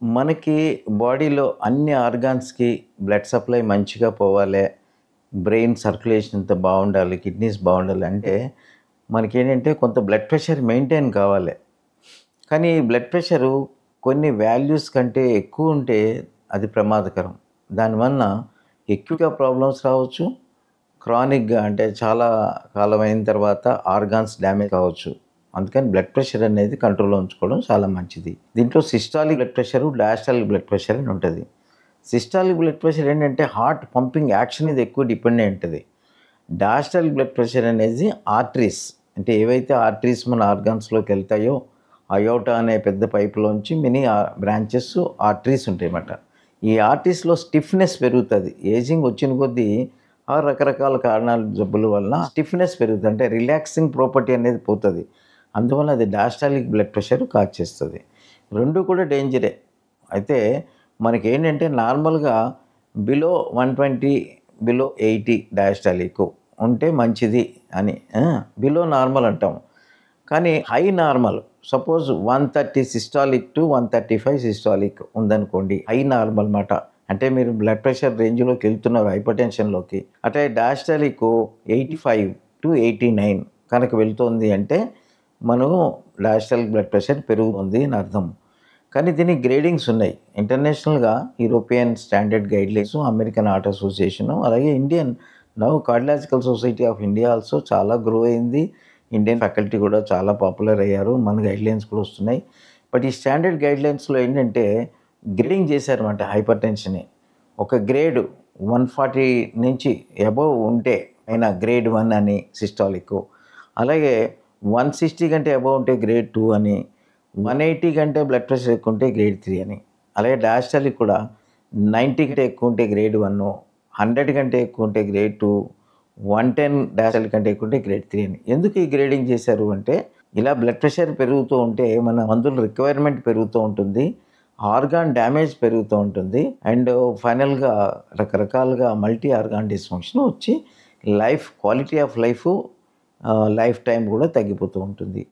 మనకి బాడీలో అన్ని ఆర్గాన్స్‌కి బ్లడ్ సప్లై మంచిగా పోవాలే, బ్రెయిన్ సర్క్యులేషన్ అంతా బావుండాలి, కిడ్నీస్ బావుండాలి అంటే మనకేంటంటే కొంత బ్లడ్ ప్రెషర్ మెయింటైన్ కావాలి. కానీ బ్లడ్ ప్రెషరు కొన్ని వాల్యూస్ కంటే ఎక్కువుంటే అది ప్రమాదకరం. దానివలన ఎక్కువగా ప్రాబ్లమ్స్ రావచ్చు. క్రానిక్‌గా అంటే చాలా కాలం అయిన తర్వాత ఆర్గాన్స్ డ్యామేజ్ కావచ్చు. అందుకని బ్లడ్ ప్రెషర్ అనేది కంట్రోల్‌లో ఉంచుకోవడం చాలా మంచిది. దీంట్లో systolic blood pressure, diastolic blood pressure అని ఉంటది. సిస్టాలిక్ బ్లడ్ ప్రెషర్ ఏంటంటే హార్ట్ పంపింగ్ యాక్షన్ మీద ఎక్కువ డిపెండ్ అయి ఉంటది. డయాస్టాలిక్ బ్లడ్ ప్రెషర్ అనేది ఆర్టరీస్ అంటే ఏవైతే ఆర్టరీస్ మన ఆర్గాన్స్‌లోకి వెళ్తాయో అయోర్టా అనే పెద్ద పైపులోంచి మినీ బ్రాంచెస్ ఆర్టరీస్ ఉంటాయన్నమాట. ఈ ఆర్టరీస్‌లో స్టిఫ్‌నెస్ పెరుగుతది. ఏజింగ్ వచ్చిన కొద్దీ రకరకాల కారణాల జబ్బుల వలన స్టిఫ్‌నెస్ పెరుగుతది. అంటే రిలాక్సింగ్ ప్రాపర్టీ అనేది పోతది. అందువల్ల అది డయాస్టాలిక్ బ్లడ్ ప్రెషర్ కాజ్ చేస్తది. 2 కూడా డేంజరే. అయితే మనకేంటంటే నార్మల్‌గా బిలో 120, బిలో 80 డయాస్టాలిక్ ఉంటే మంచిది అని. బిలో నార్మల్ అంటాం. కానీ high normal suppose 130 systolic to 135 systolic ఉందనుకోండి. హై నార్మల్ మాట. అంటే మీరు బ్లడ్ ప్రెషర్ రేంజ్‌లోకి వెళ్తున్నారు హైపర్‌టెన్షన్‌లోకి. అంటే డయాస్టాలిక్ 85-89 కనుక వెళ్తోంది అంటే మనము డయాస్టాలిక్ బ్లడ్ ప్రెషర్ పెరుగుతుంది అని అర్థం. కానీ దీనికి గ్రేడింగ్స్ ఉన్నాయి. ఇంటర్నేషనల్‌గా European standard guidelines, American heart association అలాగే Indian cardiological society of India also చాలా గ్రో అయింది. ఇండియన్ ఫ్యాకల్టీ కూడా చాలా పాపులర్ అయ్యారు. మన గైడ్‌లైన్స్ కూడా వస్తున్నాయి. బట్ ఈ స్టాండర్డ్ గైడ్‌లైన్స్‌లో ఏంటంటే గ్రేడింగ్ చేశారన్నమాట హైపర్‌టెన్షన్‌ని. ఒక గ్రేడ్ 140 నుంచి అబోవ్ ఉంటే అయినా గ్రేడ్ 1 అని సిస్టాలిక్. అలాగే 160 కంటే అబోవ్ ఉంటే గ్రేడ్ 2 అని, 180 కంటే బ్లడ్ ప్రెషర్ ఎక్కువ ఉంటే గ్రేడ్ 3 అని. అలాగే డయాస్టాలిక్ కూడా 90 కంటే ఎక్కువ ఉంటే గ్రేడ్ 1, 100 కంటే ఎక్కువ ఉంటే గ్రేడ్ 2, 110 డయాస్టాలిక్ కంటే ఎక్కువ ఉంటే గ్రేడ్ 3 అని. ఎందుకు ఈ గ్రేడింగ్ చేశారు అంటే ఇలా బ్లడ్ ప్రెషర్ పెరుగుతూ ఉంటే మన మందుల రిక్వైర్మెంట్ పెరుగుతూ ఉంటుంది. ఆర్గాన్ డ్యామేజ్ పెరుగుతూ ఉంటుంది. అండ్ ఫైనల్‌గా రకరకాలుగా మల్టీ ఆర్గాన్ డిస్‌ఫంక్షన్ వచ్చి క్వాలిటీ ఆఫ్ లైఫ్ టైమ్ కూడా తగ్గిపోతూ ఉంటుంది.